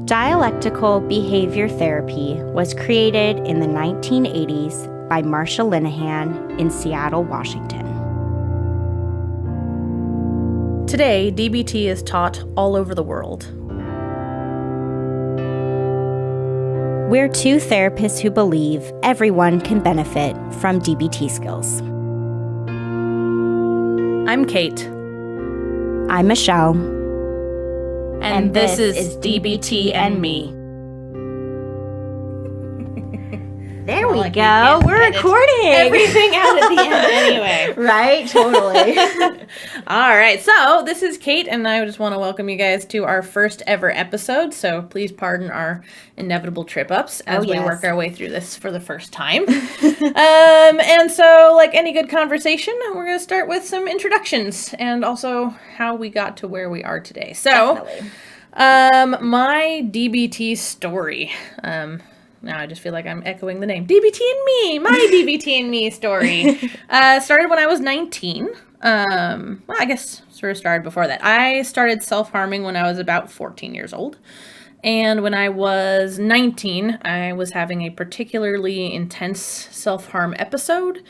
Dialectical behavior therapy was created in the 1980s by Marsha Linehan in Seattle, Washington. Today, DBT is taught all over the world. We're two therapists who believe everyone can benefit from DBT skills. I'm Kate. I'm Michelle. And this is DBT and Me. There we go. We're recording. Everything out at the end anyway. Right? Totally. All right. So this is Kate, and I just want to welcome you guys to our first ever episode. So please pardon our inevitable trip-ups as we work our way through this for the first time. And so, like any good conversation, we're going to start with some introductions and also how we got to where we are today. So, my DBT story. Now I just feel like I'm echoing the name. DBT and Me! My DBT and Me story. Started when I was 19. Well, I guess sort of started before that. I started self-harming when I was about 14 years old. And when I was 19, I was having a particularly intense self-harm episode.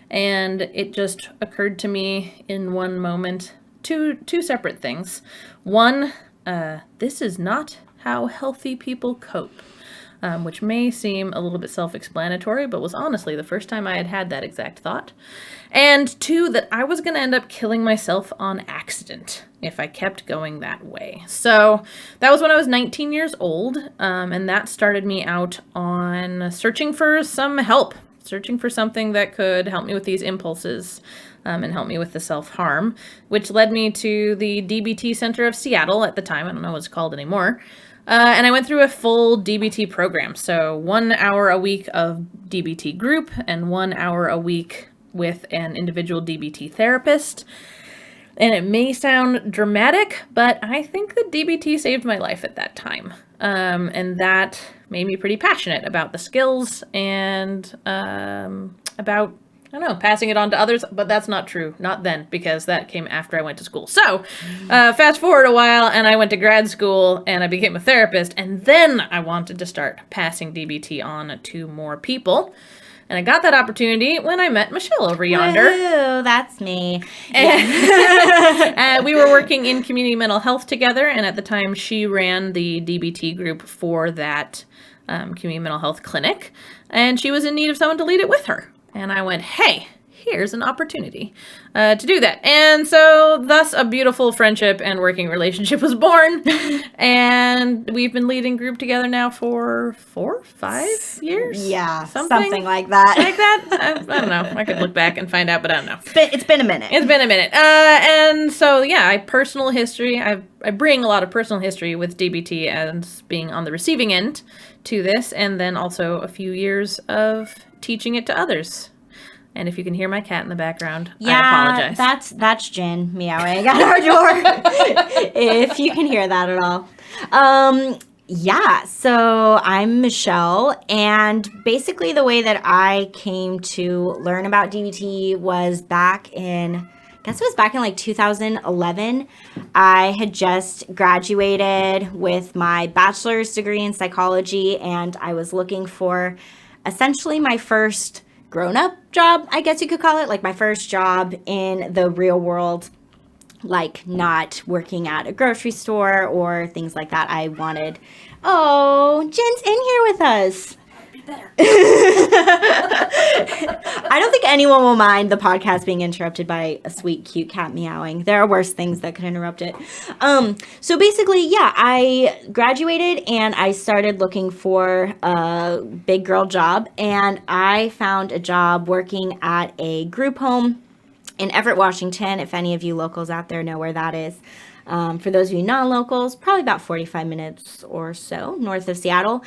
And it just occurred to me in one moment, two separate things. One, this is not how healthy people cope. Which may seem a little bit self-explanatory, but was honestly the first time I had had that exact thought. And two, that I was going to end up killing myself on accident if I kept going that way. So that was when I was 19 years old, and that started me out on searching for some help, searching for something that could help me with these impulses and help me with the self-harm, which led me to the DBT Center of Seattle at the time. I don't know what it's called anymore. And I went through a full DBT program. So 1 hour a week of DBT group and 1 hour a week with an individual DBT therapist. And it may sound dramatic, but I think that DBT saved my life at that time. And that made me pretty passionate about the skills and about, I don't know, passing it on to others, but that's not true. Not then, because that came after I went to school. So, fast forward a while, and I went to grad school, and I became a therapist, and then I wanted to start passing DBT on to more people. And I got that opportunity when I met Michelle over yonder. Ooh, that's me. We were working in community mental health together, and at the time, she ran the DBT group for that community mental health clinic, and she was in need of someone to lead it with her. And I went, hey, here's an opportunity to do that. And so thus a beautiful friendship and working relationship was born. And we've been leading group together now for 5 years? Yeah, something like that. Like that? I don't know. I could look back and find out, but I don't know. It's been a minute. It's been a minute. And so, yeah, I bring a lot of personal history with DBT as being on the receiving end to this, and then also a few years of teaching it to others. And if you can hear my cat in the background, I apologize. That's Jen meowing at our door. If you can hear that at all. So I'm Michelle, and basically the way that I came to learn about DBT was back in like 2011. I had just graduated with my bachelor's degree in psychology, and I was looking for essentially my first grown-up job, I guess you could call it, like my first job in the real world, like not working at a grocery store or things like that. I wanted, Jen's in here with us. Be better. I don't think anyone will mind the podcast being interrupted by a sweet, cute cat meowing. There are worse things that could interrupt it. So basically, I graduated and I started looking for a big girl job, and I found a job working at a group home in Everett, Washington. If any of you locals out there know where that is. For those of you non-locals, probably about 45 minutes or so north of Seattle.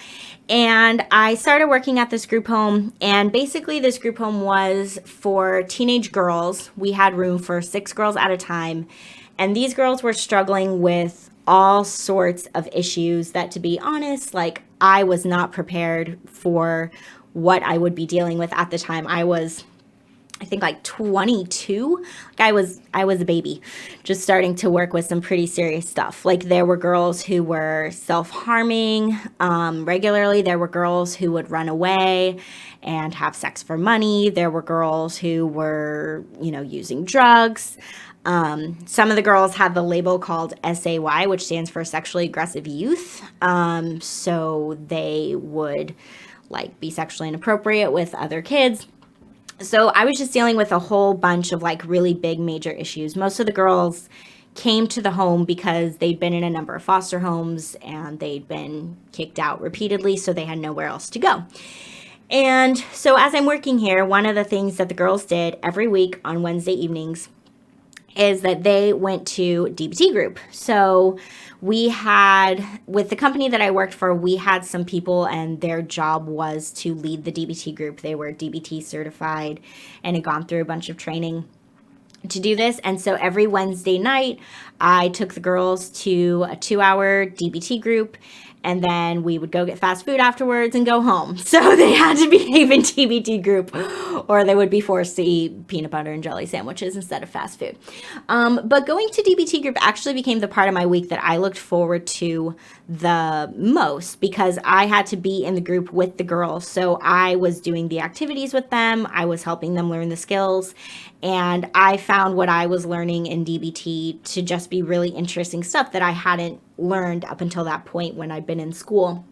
And I started working at this group home, and basically this group home was for teenage girls. We had room for 6 girls at a time, and these girls were struggling with all sorts of issues that, to be honest, like I was not prepared for what I would be dealing with at the time. I was I think like 22. Like I was a baby, just starting to work with some pretty serious stuff. Like there were girls who were self-harming regularly. There were girls who would run away and have sex for money. There were girls who were, using drugs. Some of the girls had the label called SAY, which stands for sexually aggressive youth. So they would like be sexually inappropriate with other kids. So I was just dealing with a whole bunch of like really big major issues. Most of the girls came to the home because they'd been in a number of foster homes and they'd been kicked out repeatedly, so they had nowhere else to go. And so as I'm working here, one of the things that the girls did every week on Wednesday evenings is that they went to DBT group. So we had, with the company that I worked for, we had some people and their job was to lead the DBT group. They were DBT certified and had gone through a bunch of training to do this. And so every Wednesday night, I took the girls to a 2-hour DBT group, and then we would go get fast food afterwards and go home. So they had to behave in DBT group, or they would be forced to eat peanut butter and jelly sandwiches instead of fast food. But going to DBT group actually became the part of my week that I looked forward to the most, because I had to be in the group with the girls. So I was doing the activities with them. I was helping them learn the skills. And I found what I was learning in DBT to just be really interesting stuff that I hadn't learned up until that point when I'd been in school.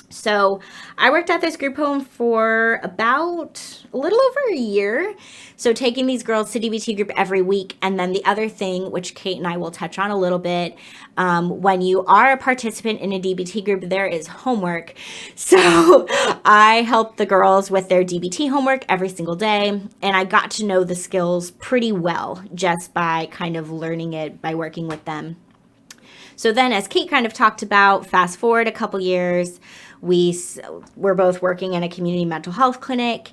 So I worked at this group home for about a little over a year. So taking these girls to DBT group every week. And then the other thing, which Kate and I will touch on a little bit, when you are a participant in a DBT group, there is homework. So I helped the girls with their DBT homework every single day. And I got to know the skills pretty well just by kind of learning it by working with them. So then, as Kate kind of talked about, fast forward a couple years, we're both working in a community mental health clinic.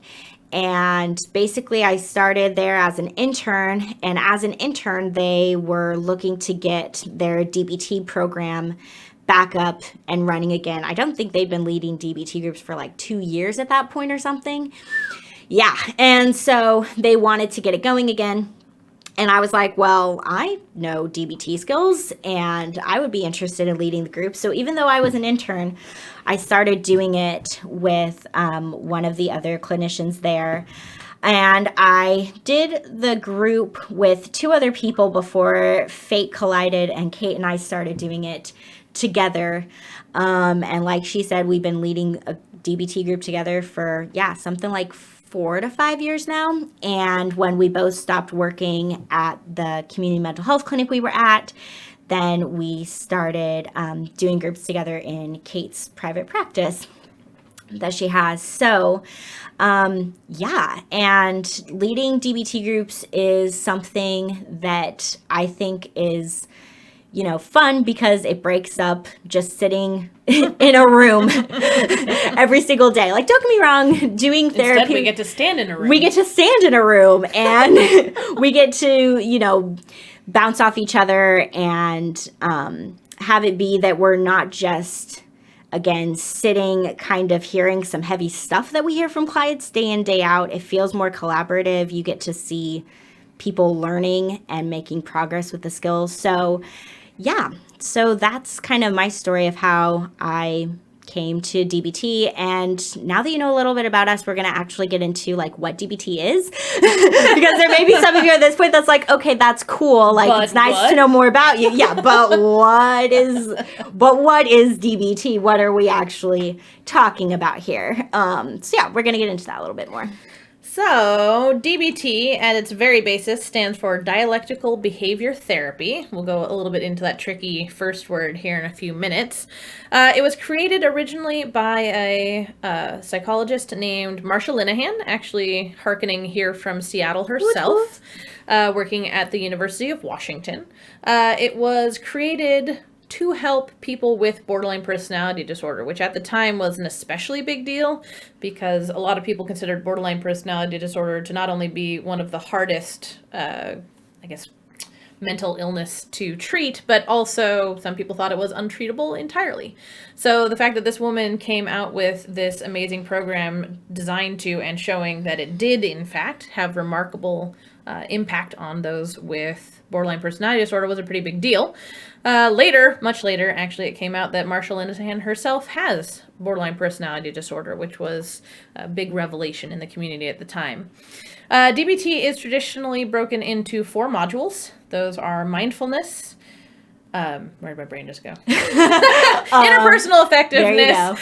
And basically, I started there as an intern. And as an intern, they were looking to get their DBT program back up and running again. I don't think they've been leading DBT groups for like 2 years at that point or something. Yeah. And so they wanted to get it going again. And I was like, well, I know DBT skills and I would be interested in leading the group. So even though I was an intern, I started doing it with one of the other clinicians there. And I did the group with 2 other people before fate collided and Kate and I started doing it together. And like she said, we've been leading a DBT group together for, something like 4 to 5 years now. And when we both stopped working at the community mental health clinic we were at, then we started doing groups together in Kate's private practice that she has. So, and leading DBT groups is something that I think is fun because it breaks up just sitting in a room every single day. Like, don't get me wrong, doing therapy. Instead, we get to stand in a room. We get to stand in a room and we get to, bounce off each other and have it be that we're not just, again, sitting kind of hearing some heavy stuff that we hear from clients day in, day out. It feels more collaborative. You get to see people learning and making progress with the skills. So that's kind of my story of how I came to DBT. And now that you know a little bit about us, we're going to actually get into like what DBT is, because there may be some of you at this point that's like, okay, that's cool. Like, but it's nice to know more about you. Yeah. But what is DBT? What are we actually talking about here? We're going to get into that a little bit more. So, DBT, at its very basis, stands for Dialectical Behavior Therapy. We'll go a little bit into that tricky first word here in a few minutes. It was created originally by a psychologist named Marsha Linehan, actually hearkening here from Seattle herself, working at the University of Washington. It was created to help people with borderline personality disorder, which at the time was an especially big deal because a lot of people considered borderline personality disorder to not only be one of the hardest, mental illness to treat, but also some people thought it was untreatable entirely. So the fact that this woman came out with this amazing program designed to and showing that it did, in fact, have remarkable impact on those with borderline personality disorder was a pretty big deal. Later, much later, actually, it came out that Marshall Linehan herself has borderline personality disorder, which was a big revelation in the community at the time. DBT is traditionally broken into 4 modules. Those are mindfulness. Where did my brain just go? Interpersonal effectiveness,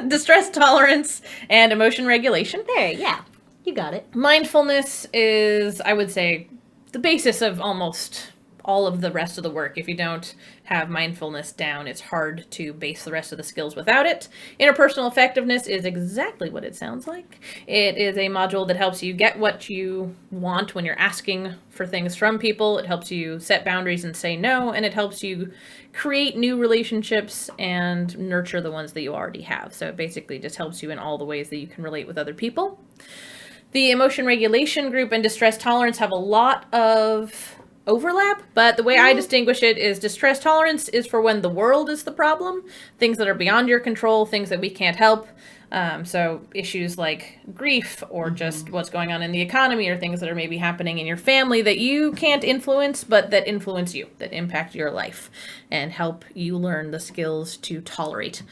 distress tolerance, and emotion regulation. There, yeah. You got it. Mindfulness is, I would say, the basis of almost all of the rest of the work. If you don't have mindfulness down, it's hard to base the rest of the skills without it. Interpersonal effectiveness is exactly what it sounds like. It is a module that helps you get what you want when you're asking for things from people. It helps you set boundaries and say no, and it helps you create new relationships and nurture the ones that you already have. So it basically just helps you in all the ways that you can relate with other people. The emotion regulation group and distress tolerance have a lot of overlap, but the way I distinguish it is distress tolerance is for when the world is the problem, things that are beyond your control, things that we can't help. So issues like grief or just what's going on in the economy or things that are maybe happening in your family that you can't influence, but that influence you, that impact your life and help you learn the skills to tolerate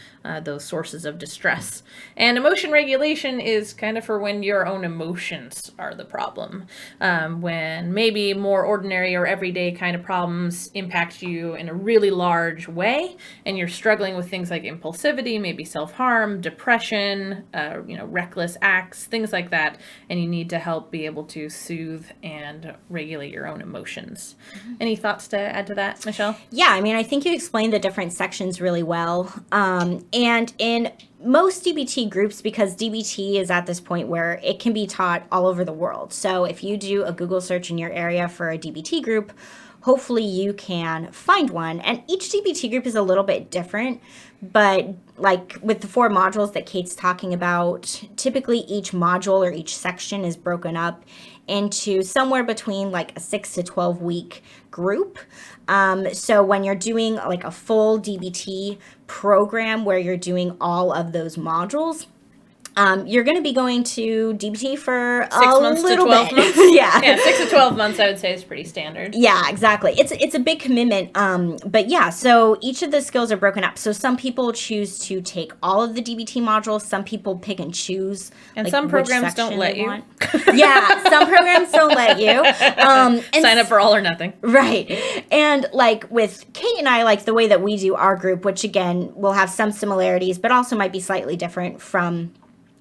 those sources of distress. And emotion regulation is kind of for when your own emotions are the problem. When maybe more ordinary or everyday kind of problems impact you in a really large way and you're struggling with things like impulsivity, maybe self-harm, depression, reckless acts, things like that, and you need to help be able to soothe and regulate your own emotions. Any thoughts to add to that, Michelle? Yeah, I mean, I think you explained the different sections really well. And in most DBT groups, because DBT is at this point where it can be taught all over the world. So if you do a Google search in your area for a DBT group, hopefully you can find one. And each DBT group is a little bit different, but like with the 4 modules that Kate's talking about, typically each module or each section is broken up into somewhere between like a 6 to 12 week group. So when you're doing like a full DBT program where you're doing all of those modules, you're going to be going to DBT for 6 months to 12 months. Yeah, 6 to 12 months, I would say, is pretty standard. Yeah, exactly. It's a big commitment. But yeah, so each of the skills are broken up. So some people choose to take all of the DBT modules. Some people pick and choose. And like, some programs don't let you. Yeah, some programs don't let you. And sign up for all or nothing. Right. And like with Kate and I, like the way that we do our group, which again will have some similarities, but also might be slightly different from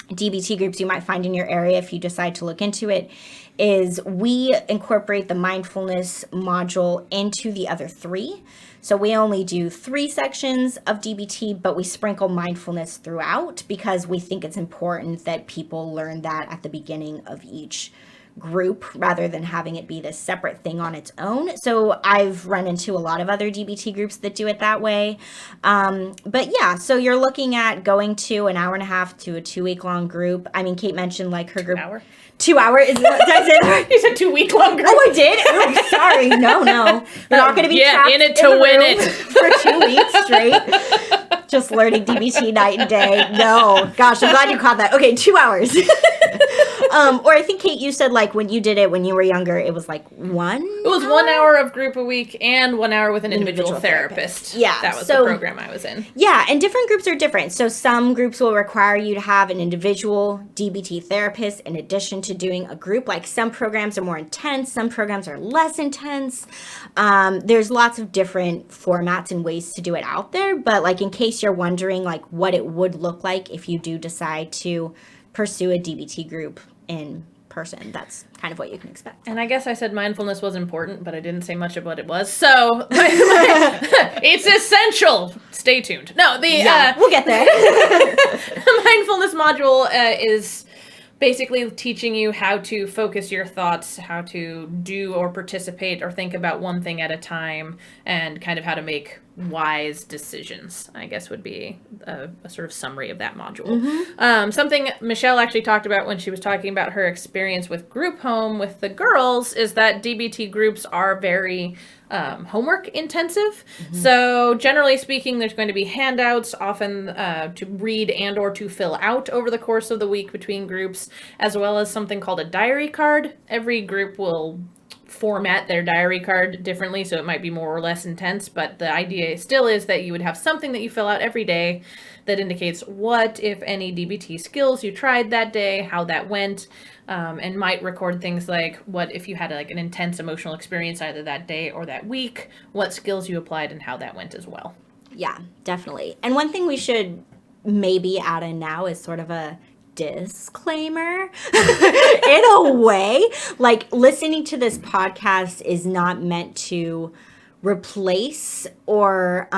DBT groups you might find in your area if you decide to look into it, is we incorporate the mindfulness module into the other 3. So we only do 3 sections of DBT, but we sprinkle mindfulness throughout because we think it's important that people learn that at the beginning of each group rather than having it be this separate thing on its own. So I've run into a lot of other DBT groups that do it that way. But yeah, so you're looking at going to an hour and a half to a 2-week long group. I mean, Kate mentioned like her group. 2 hour? 2 hours? Did I say that? You said 2-week long group. Oh, I did? Oh, sorry. No. You're not going to be trapped in it to win it for 2 weeks straight. Just learning DBT night and day. No. Gosh, I'm glad you caught that. Okay, 2 hours. Or I think, Kate, you said like when you did it when you were younger, it was like 1 It was 1 hour of group a week and 1 hour with an individual therapist. Yeah. That was the program I was in. Yeah, and different groups are different. So some groups will require you to have an individual DBT therapist in addition to doing a group. Like some programs are more intense, some programs are less intense. There's lots of different formats and ways to do it out there. But like in case you're wondering like what it would look like if you do decide to pursue a DBT group in person, that's kind of what you can expect. And I guess I said mindfulness was important, but I didn't say much of what it was. So it's essential. Stay tuned. No, we'll get there. The mindfulness module is basically teaching you how to focus your thoughts, how to do or participate or think about one thing at a time, and kind of how to make wise decisions, I guess would be a sort of summary of that module. Something Michelle actually talked about when she was talking about her experience with group home with the girls is that DBT groups are very homework intensive. So generally speaking, there's going to be handouts often to read and or to fill out over the course of the week between groups, as well as something called a diary card. Every group will format their diary card differently, so it might be more or less intense, but the idea still is that you would have something that you fill out every day that indicates what, if any, DBT skills you tried that day, how that went, and might record things like what if you had like an intense emotional experience either that day or that week, what skills you applied and how that went as well. Yeah, definitely. And one thing we should maybe add in now is sort of a disclaimer in a way. Like, listening to this podcast is not meant to replace or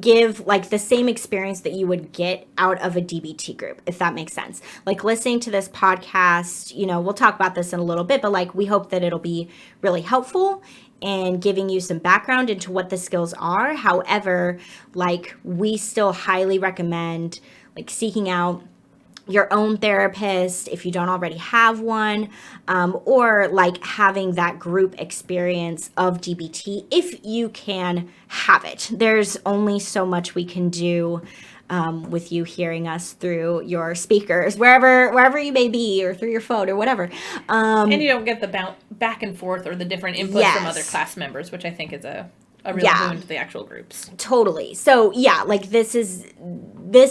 give like the same experience that you would get out of a DBT group, if that makes sense. Like, listening to this podcast, you know, we'll talk about this in a little bit, but like, we hope that it'll be really helpful and giving you some background into what the skills are. However, like, we still highly recommend like seeking out your own therapist if you don't already have one, or like having that group experience of DBT if you can have it. There's only so much we can do with you hearing us through your speakers, wherever you may be, or through your phone or whatever. And you don't get the back and forth or the different inputs from other class members, which I think is a real boon to the actual groups. Totally. So yeah, like this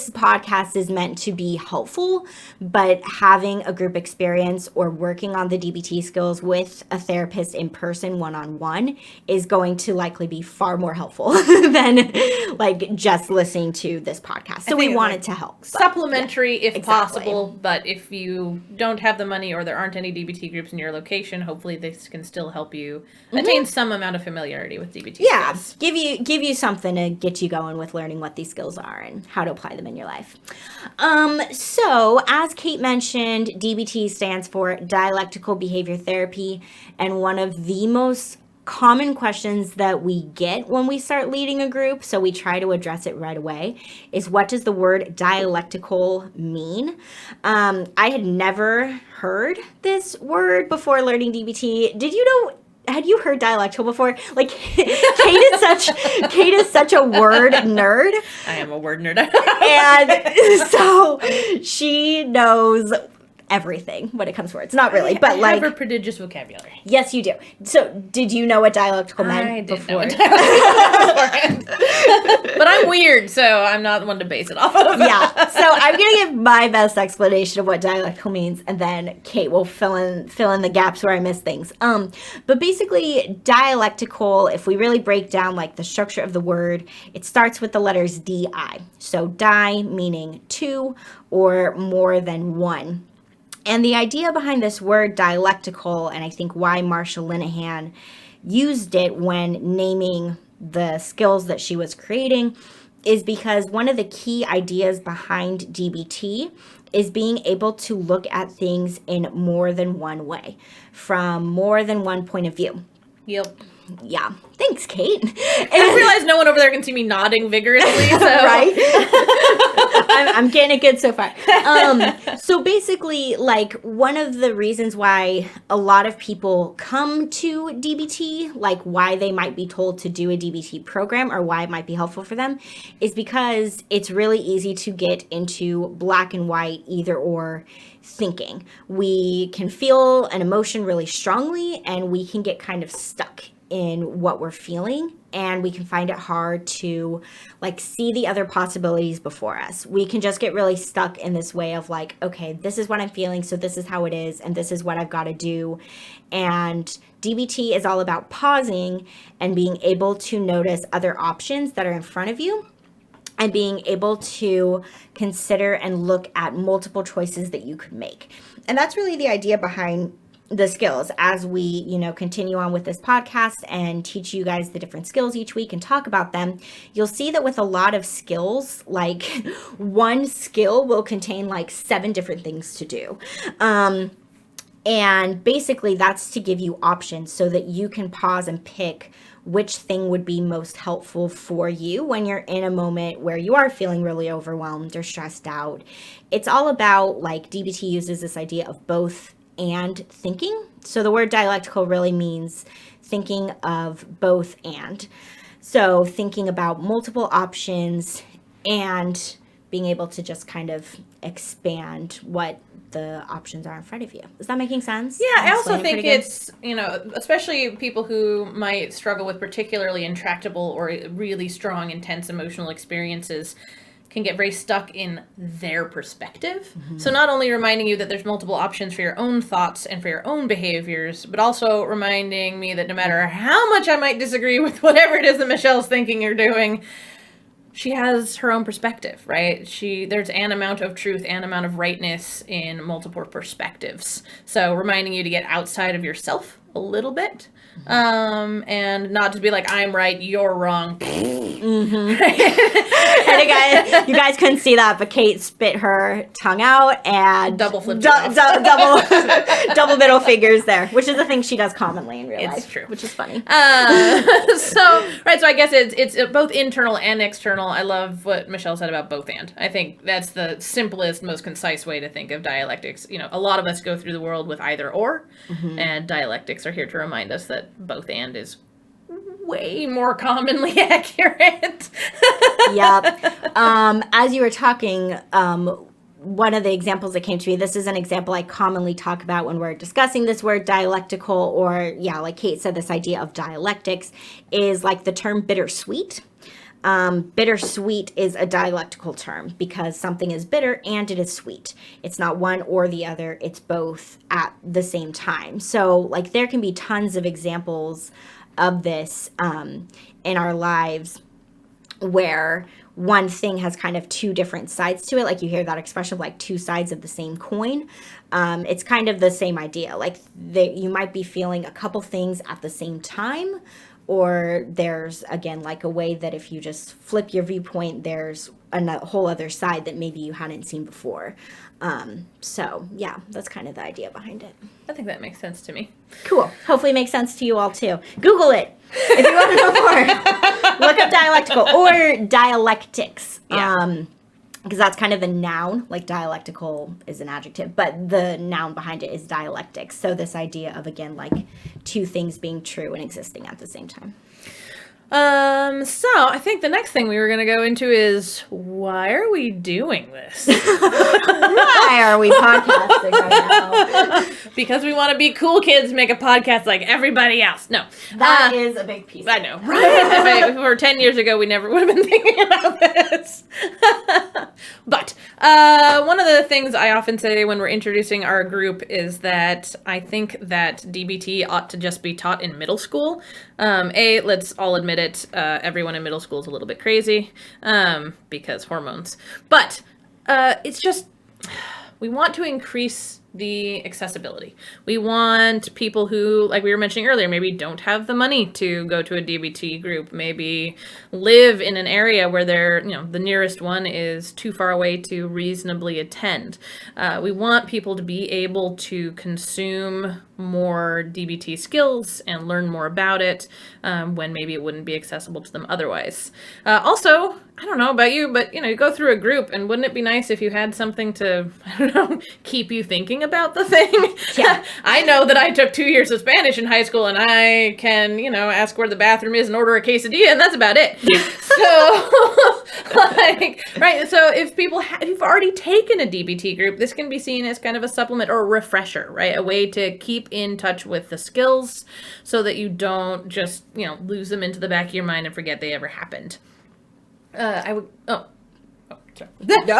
podcast is meant to be helpful, but having a group experience or working on the DBT skills with a therapist in person one-on-one is going to likely be far more helpful than like just listening to this podcast. So we want it to help. Supplementary if possible, but if you don't have the money or there aren't any DBT groups in your location, hopefully this can still help you attain some amount of familiarity with DBT skills. Give you something to get you going with learning what these skills are and how to apply them in your life. So as Kate mentioned, DBT stands for dialectical behavior therapy, and one of the most common questions that we get when we start leading a group, so we try to address it right away, is what does the word dialectical mean? I had never heard this word before learning DBT. Did you know? Had you heard dialectical before? Like, Kate is such a word nerd. I am a word nerd. And so she knows everything when it comes to words. Not really, but I have a prodigious vocabulary. Yes, you do. So, did you know what dialectical meant before? I did know what dialectical beforehand. But I'm weird, so I'm not the one to base it off of. Yeah. So I'm gonna give my best explanation of what dialectical means, and then Kate will fill in the gaps where I miss things. But basically, dialectical, if we really break down like the structure of the word, it starts with the letters DI. So di meaning two or more than one. And the idea behind this word dialectical, and I think why Marsha Linehan used it when naming the skills that she was creating, is because one of the key ideas behind DBT is being able to look at things in more than one way, from more than one point of view. Yep. Yeah. Thanks, Kate. I realize no one over there can see me nodding vigorously, so. Right? I'm getting it good so far. So basically, like, one of the reasons why a lot of people come to DBT, like why they might be told to do a DBT program or why it might be helpful for them, is because it's really easy to get into black and white, either or thinking. We can feel an emotion really strongly, and we can get kind of stuck in what we're feeling, and we can find it hard to like see the other possibilities before us. We can just get really stuck in this way of like, okay, this is what I'm feeling, so this is how it is, and this is what I've got to do. And DBT is all about pausing and being able to notice other options that are in front of you, and being able to consider and look at multiple choices that you could make. And that's really the idea behind the skills. As we, continue on with this podcast and teach you guys the different skills each week and talk about them, you'll see that with a lot of skills, like one skill will contain like 7 different things to do. And basically that's to give you options so that you can pause and pick which thing would be most helpful for you when you're in a moment where you are feeling really overwhelmed or stressed out. It's all about, like, DBT uses this idea of both and thinking. So the word dialectical really means thinking of both and. So thinking about multiple options and being able to just kind of expand what the options are in front of you. Is that making sense? Yeah, I also think it's, especially people who might struggle with particularly intractable or really strong, intense emotional experiences can get very stuck in their perspective. Mm-hmm. So not only reminding you that there's multiple options for your own thoughts and for your own behaviors, but also reminding me that no matter how much I might disagree with whatever it is that Michelle's thinking or doing, she has her own perspective, right? There's an amount of truth and amount of rightness in multiple perspectives. So reminding you to get outside of yourself a little bit, and not to be like, I'm right, you're wrong. Mm-hmm. And you guys couldn't see that, but Kate spit her tongue out and double flipped double middle fingers there, which is a thing she does commonly in real life. It's true, which is funny. So I guess it's both internal and external. I love what Michelle said about both and. I think that's the simplest, most concise way to think of dialectics. A lot of us go through the world with either or, and dialectics are here to remind us that both and is way more commonly accurate. Yep. As you were talking, one of the examples that came to me, this is an example I commonly talk about when we're discussing this word dialectical, or like Kate said, this idea of dialectics, is like the term bittersweet. Bittersweet is a dialectical term because something is bitter and it is sweet. It's not one or the other, it's both at the same time. So like there can be tons of examples of this in our lives where one thing has kind of two different sides to it. Like you hear that expression of like two sides of the same coin. It's kind of the same idea. Like you might be feeling a couple things at the same time, or there's, again, like a way that if you just flip your viewpoint, there's a whole other side that maybe you hadn't seen before. So yeah, that's kind of the idea behind it. I think that makes sense to me. Cool. Hopefully it makes sense to you all too. Google it if you want to know more. Look up dialectical or dialectics. Yeah. Because that's kind of a noun, like dialectical is an adjective, but the noun behind it is dialectics. So this idea of, again, like two things being true and existing at the same time. So I think the next thing we were going to go into is, why are we doing this? Why are we podcasting right now? Because we want to be cool kids, make a podcast like everybody else. No. That is a big piece. I know, right? If it were 10 years ago, we never would have been thinking about this. But one of the things I often say when we're introducing our group is that I think that DBT ought to just be taught in middle school. Let's all admit it, everyone in middle school is a little bit crazy because hormones. But it's just, we want to increase the accessibility. We want people who, like we were mentioning earlier, maybe don't have the money to go to a DBT group, maybe live in an area where the nearest one is too far away to reasonably attend. We want people to be able to consume more DBT skills and learn more about it when maybe it wouldn't be accessible to them otherwise. Also, I don't know about you, but you go through a group, and wouldn't it be nice if you had something to, keep you thinking about the thing? Yeah. I know that I took 2 years of Spanish in high school, and I can, ask where the bathroom is and order a quesadilla, and that's about it. So, right. So if you've already taken a DBT group, this can be seen as kind of a supplement or a refresher, right? A way to keep in touch with the skills so that you don't just, lose them into the back of your mind and forget they ever happened. Sorry. No.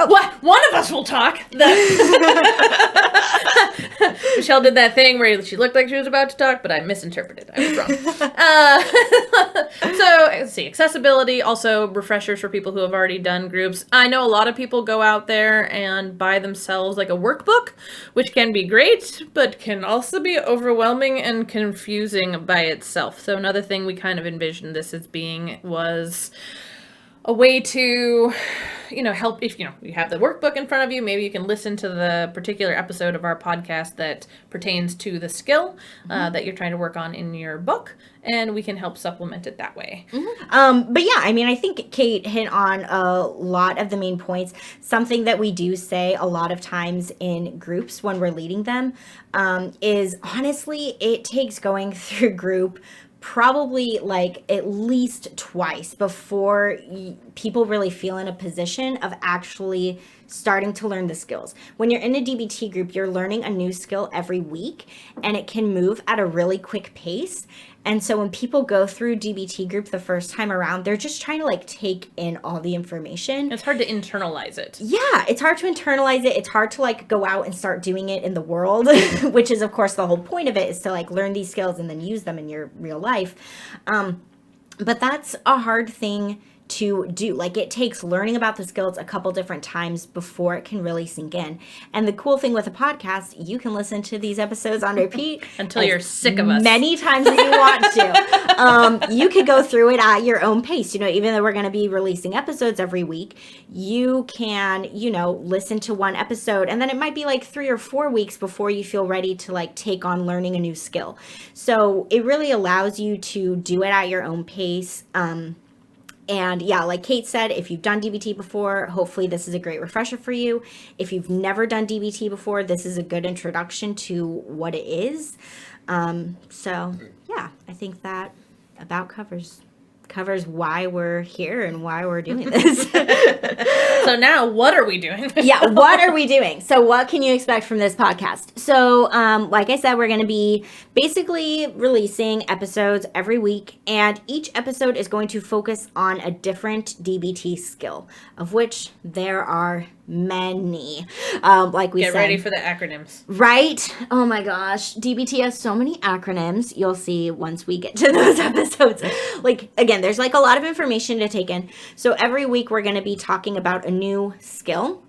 What? One of us will talk. Michelle did that thing where she looked like she was about to talk, but I misinterpreted. I was wrong. So, let's see. Accessibility, also refreshers for people who have already done groups. I know a lot of people go out there and buy themselves like a workbook, which can be great, but can also be overwhelming and confusing by itself. So another thing we kind of envisioned this as being was a way to, help if, you have the workbook in front of you. Maybe you can listen to the particular episode of our podcast that pertains to the skill that you're trying to work on in your book, and we can help supplement it that way. But yeah, I mean, I think Kate hit on a lot of the main points. Something that we do say a lot of times in groups when we're leading them is honestly, it takes going through group probably like at least twice before people really feel in a position of actually starting to learn the skills. When you're in a DBT group, you're learning a new skill every week, and it can move at a really quick pace. And so when people go through DBT group the first time around, they're just trying to like take in all the information. It's hard to internalize it. Yeah, it's hard to internalize it. It's hard to like go out and start doing it in the world, which is of course the whole point of it, is to like learn these skills and then use them in your real life. But that's a hard thing to do. Like, it takes learning about the skills a couple different times before it can really sink in. And the cool thing with a podcast, you can listen to these episodes on repeat until you're sick of us many times as you want to. You could go through it at your own pace. Even though we're going to be releasing episodes every week, you can, listen to one episode, and then it might be like 3 or 4 weeks before you feel ready to like take on learning a new skill. So it really allows you to do it at your own pace. And yeah, like Kate said, if you've done DBT before, hopefully this is a great refresher for you. If you've never done DBT before, this is a good introduction to what it is. So yeah, I think that about covers why we're here and why we're doing this. So now, what are we doing? Yeah, what are we doing? So what can you expect from this podcast? So like I said, we're going to be basically releasing episodes every week, and each episode is going to focus on a different DBT skill, of which there are many. Like we said. Get ready for the acronyms. Right? Oh my gosh. DBT has so many acronyms. You'll see once we get to those episodes. Like, again, there's like a lot of information to take in. So every week we're going to be talking about a new skill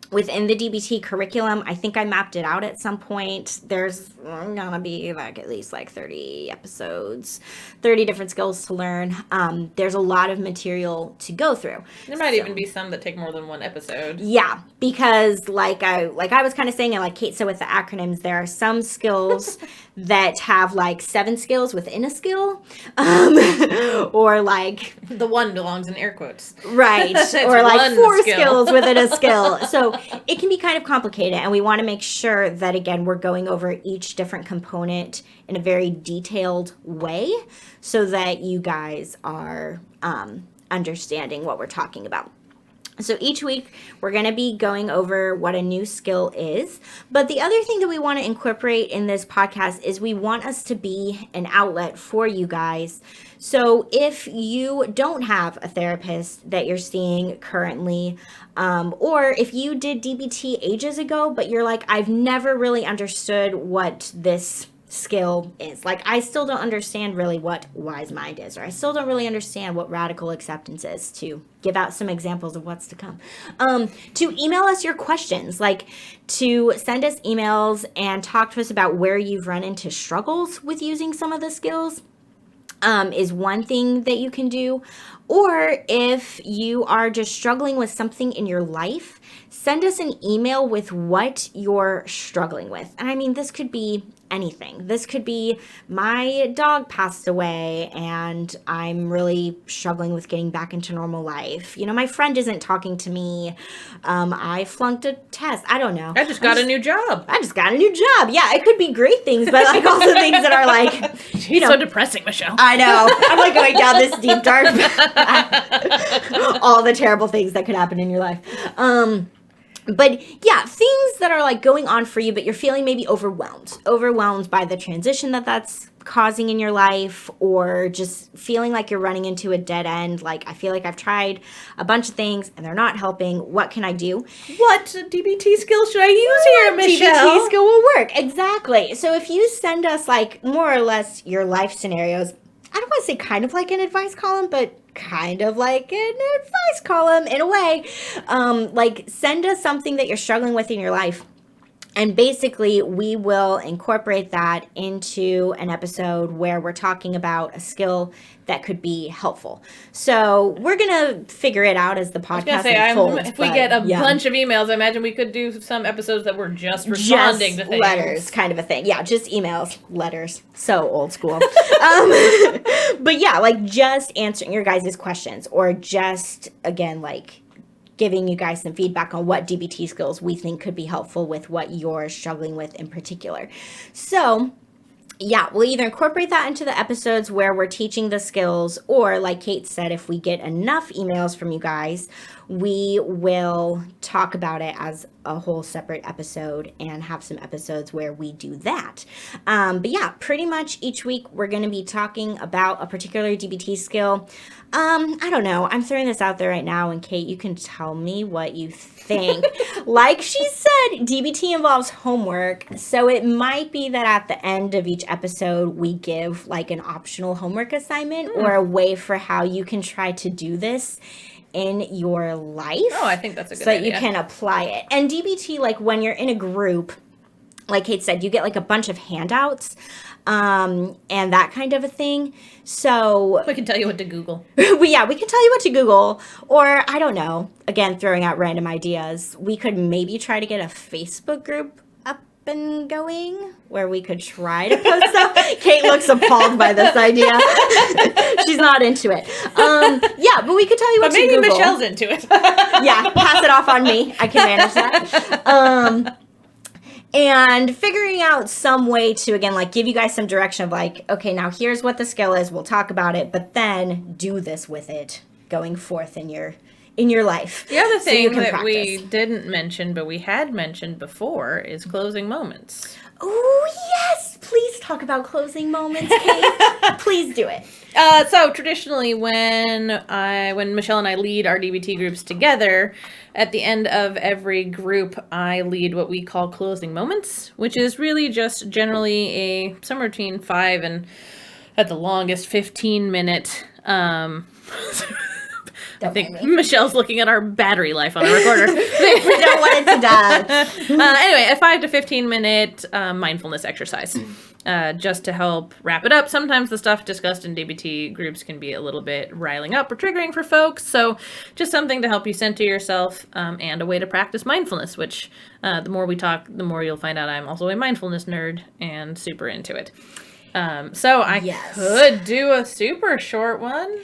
within the DBT curriculum. I think I mapped it out at some point. There's gonna be like at least like 30 episodes, 30 different skills to learn. There's a lot of material to go through. There might even be some that take more than one episode. Yeah, because like I was kind of saying, and like Kate said with the acronyms, there are some skills that have like 7 skills within a skill, or like the one belongs in air quotes, right? Or like 4 skills within a skill. So it can be kind of complicated, and we want to make sure that, again, we're going over each different component in a very detailed way so that you guys are understanding what we're talking about. So each week we're going to be going over what a new skill is. But the other thing that we want to incorporate in this podcast is we want us to be an outlet for you guys. So if you don't have a therapist that you're seeing currently, or if you did DBT ages ago, but you're like, I've never really understood what this skill is. Like, I still don't understand really what wise mind is, or I still don't really understand what radical acceptance is, to give out some examples of what's to come. To email us your questions, like to send us emails and talk to us about where you've run into struggles with using some of the skills. Is one thing that you can do. Or if you are just struggling with something in your life, send us an email with what you're struggling with. And I mean, this could be anything. This could be, my dog passed away and I'm really struggling with getting back into normal life. My friend isn't talking to me. I flunked a test. I don't know. I just got a new job. Yeah, it could be great things, but like also things that are like, so depressing, Michelle. I know. I'm like going down this deep dark, all the terrible things that could happen in your life. But yeah, things that are like going on for you, but you're feeling maybe overwhelmed by the transition that's causing in your life, or just feeling like you're running into a dead end. Like, I feel like I've tried a bunch of things and they're not helping. What can I do? What DBT skill should I use here, Michelle? DBT skill will work. Exactly. So if you send us like more or less your life scenarios, I don't want to say kind of like an advice column, but kind of like an advice column in a way. Like, send us something that you're struggling with in your life, And basically, we will incorporate that into an episode where we're talking about a skill that could be helpful. So we're going to figure it out as the podcast unfolds. If we get a bunch of emails, I imagine we could do some episodes that were just responding to things. Letters kind of a thing. Yeah, just emails, letters. So old school. But yeah, like just answering your guys' questions or just, again, like giving you guys some feedback on what DBT skills we think could be helpful with what you're struggling with in particular. So yeah, we'll either incorporate that into the episodes where we're teaching the skills, or like Kate said, if we get enough emails from you guys, we will talk about it as a whole separate episode and have some episodes where we do that. But yeah, pretty much each week we're going to be talking about a particular DBT skill. I don't know. I'm throwing this out there right now, and Kate, you can tell me what you think. Like she said, DBT involves homework, so it might be that at the end of each episode, we give like an optional homework assignment or a way for how you can try to do this in your life. Oh, I think that's a good idea. So that you can apply it. And DBT, like when you're in a group, like Kate said, you get like a bunch of handouts and that kind of a thing. So we can tell you what to Google. We can tell you what to Google, or I don't know, again, throwing out random ideas. We could maybe try to get a Facebook group up and going where we could try to post stuff. Kate looks appalled by this idea. She's not into it. Yeah, but we could tell you what to Google. But maybe Michelle's into it. Yeah, pass it off on me. I can manage that. And figuring out some way to, again, like give you guys some direction of like, okay, now here's what the skill is. We'll talk about it, but then do this with it going forth in your life. The other thing that we didn't mention, but we had mentioned before, is closing moments. Oh, yes. Please talk about closing moments, Kate. Please do it. So traditionally when Michelle and I lead our DBT groups together, at the end of every group, I lead what we call closing moments, which is really just generally somewhere between 5 and at the longest 15-minute. I think Michelle's looking at our battery life on our recorder. We don't want it to die. Anyway, a 5 to 15-minute mindfulness exercise, just to help wrap it up. Sometimes the stuff discussed in DBT groups can be a little bit riling up or triggering for folks. So just something to help you center yourself and a way to practice mindfulness, which the more we talk, the more you'll find out I'm also a mindfulness nerd and super into it. So I could do a super short one.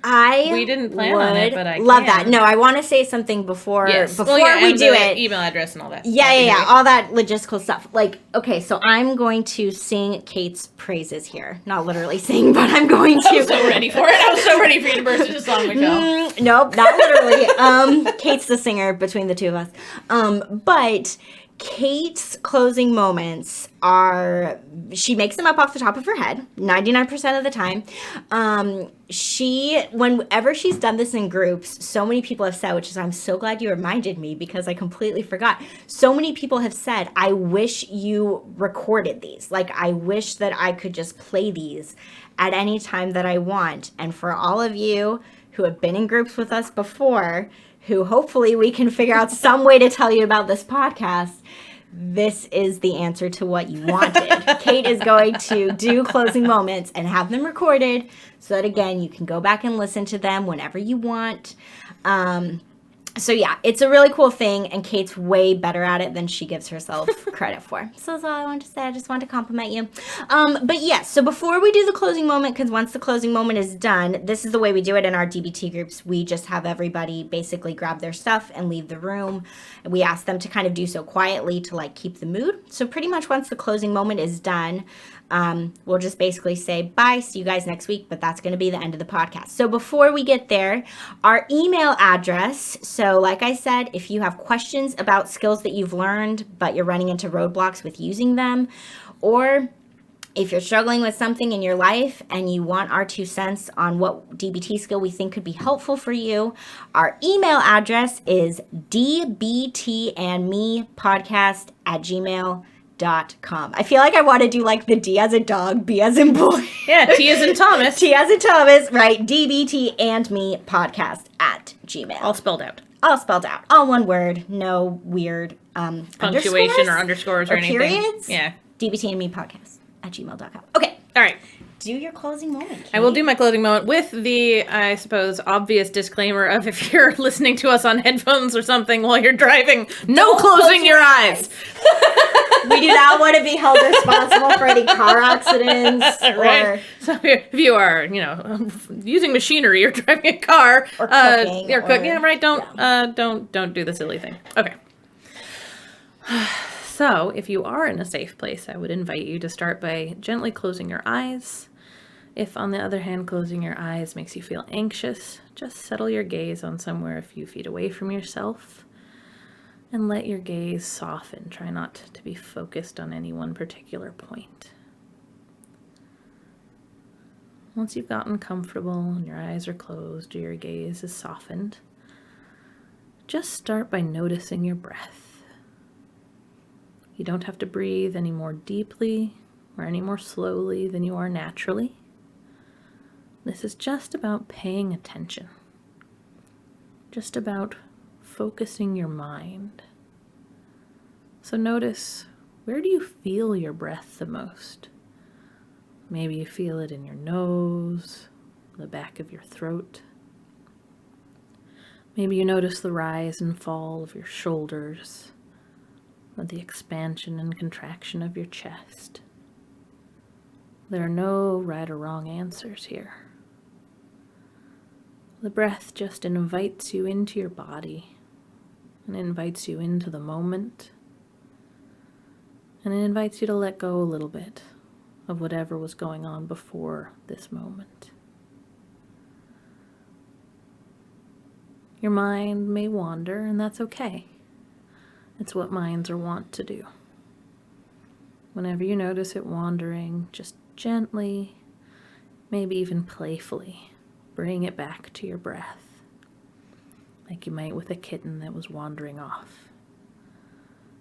We didn't plan on it, but I love that. No, I want to say something before we do it. Email address and all that. Yeah, all that logistical stuff. Like, okay, so I'm going to sing Kate's praises here. Not literally sing, but I'm going to. I was so ready for it. I was so ready for you to burst into song, Michelle. Nope, not literally. Kate's the singer between the two of us. But Kate's closing moments are, she makes them up off the top of her head 99% of the time. Whenever she's done this in groups, so many people have said, which is, I'm so glad you reminded me because I completely forgot. So many people have said, I wish you recorded these. Like, I wish that I could just play these at any time that I want. And for all of you who have been in groups with us before, who hopefully we can figure out some way to tell you about this podcast, this is the answer to what you wanted. Kate is going to do closing moments and have them recorded so that, again, you can go back and listen to them whenever you want. So yeah, it's a really cool thing, and Kate's way better at it than she gives herself credit for. So that's all I wanted to say. I just wanted to compliment you. But yeah, so before we do the closing moment, because once the closing moment is done, this is the way we do it in our DBT groups. We just have everybody basically grab their stuff and leave the room. And we ask them to kind of do so quietly to like keep the mood. So pretty much once the closing moment is done, we'll just basically say bye, see you guys next week, but that's going to be the end of the podcast. So before we get there, our email address. So like I said, if you have questions about skills that you've learned, but you're running into roadblocks with using them, or if you're struggling with something in your life and you want our 2 cents on what DBT skill we think could be helpful for you, our email address is dbtandmepodcast@gmail.com. I feel like I want to do like the D as in dog, B as in boy. Yeah, T as in Thomas. T as in Thomas, right? DBT and me podcast @gmail. All spelled out. all spelled out. All one word. No weird punctuation or underscores or anything. Periods. Yeah. DBT and me podcast @gmail.com. Okay. All right. Do your closing moment, Kate. I will do my closing moment with the, I suppose, obvious disclaimer of if you're listening to us on headphones or something while you're driving, no closing your eyes. We do not want to be held responsible for any car accidents. Right. So if you are, using machinery or driving a car. Or cooking. Yeah, right. Don't do the silly thing. Okay. So, if you are in a safe place, I would invite you to start by gently closing your eyes. If, on the other hand, closing your eyes makes you feel anxious, just settle your gaze on somewhere a few feet away from yourself and let your gaze soften. Try not to be focused on any one particular point. Once you've gotten comfortable and your eyes are closed or your gaze is softened, just start by noticing your breath. You don't have to breathe any more deeply or any more slowly than you are naturally. This is just about paying attention, just about focusing your mind. So notice, where do you feel your breath the most? Maybe you feel it in your nose, the back of your throat. Maybe you notice the rise and fall of your shoulders, or the expansion and contraction of your chest. There are no right or wrong answers here. The breath just invites you into your body, and invites you into the moment, and it invites you to let go a little bit of whatever was going on before this moment. Your mind may wander, and that's okay. It's what minds are wont to do. Whenever you notice it wandering, just gently, maybe even playfully, bring it back to your breath, like you might with a kitten that was wandering off.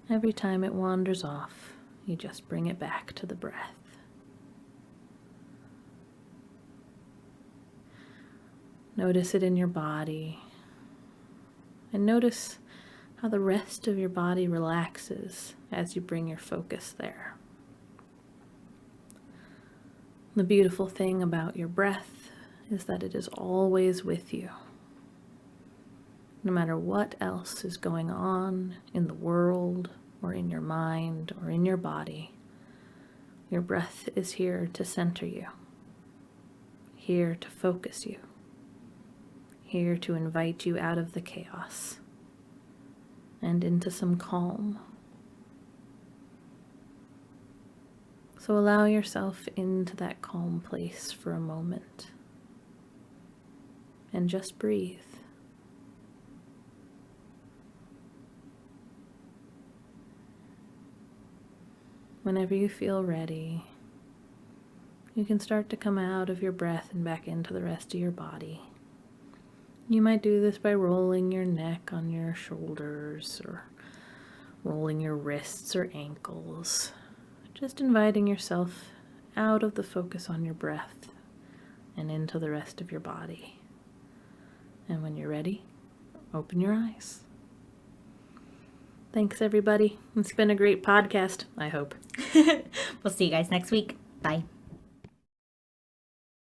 Every time it wanders off, you just bring it back to the breath. Notice it in your body, and notice how the rest of your body relaxes as you bring your focus there. The beautiful thing about your breath is that it is always with you. No matter what else is going on in the world, or in your mind, or in your body, your breath is here to center you, here to focus you, here to invite you out of the chaos and into some calm. So allow yourself into that calm place for a moment and just breathe. Whenever you feel ready, you can start to come out of your breath and back into the rest of your body. You might do this by rolling your neck on your shoulders or rolling your wrists or ankles, just inviting yourself out of the focus on your breath and into the rest of your body. And when you're ready, open your eyes. Thanks, everybody. It's been a great podcast, I hope. We'll see you guys next week. Bye.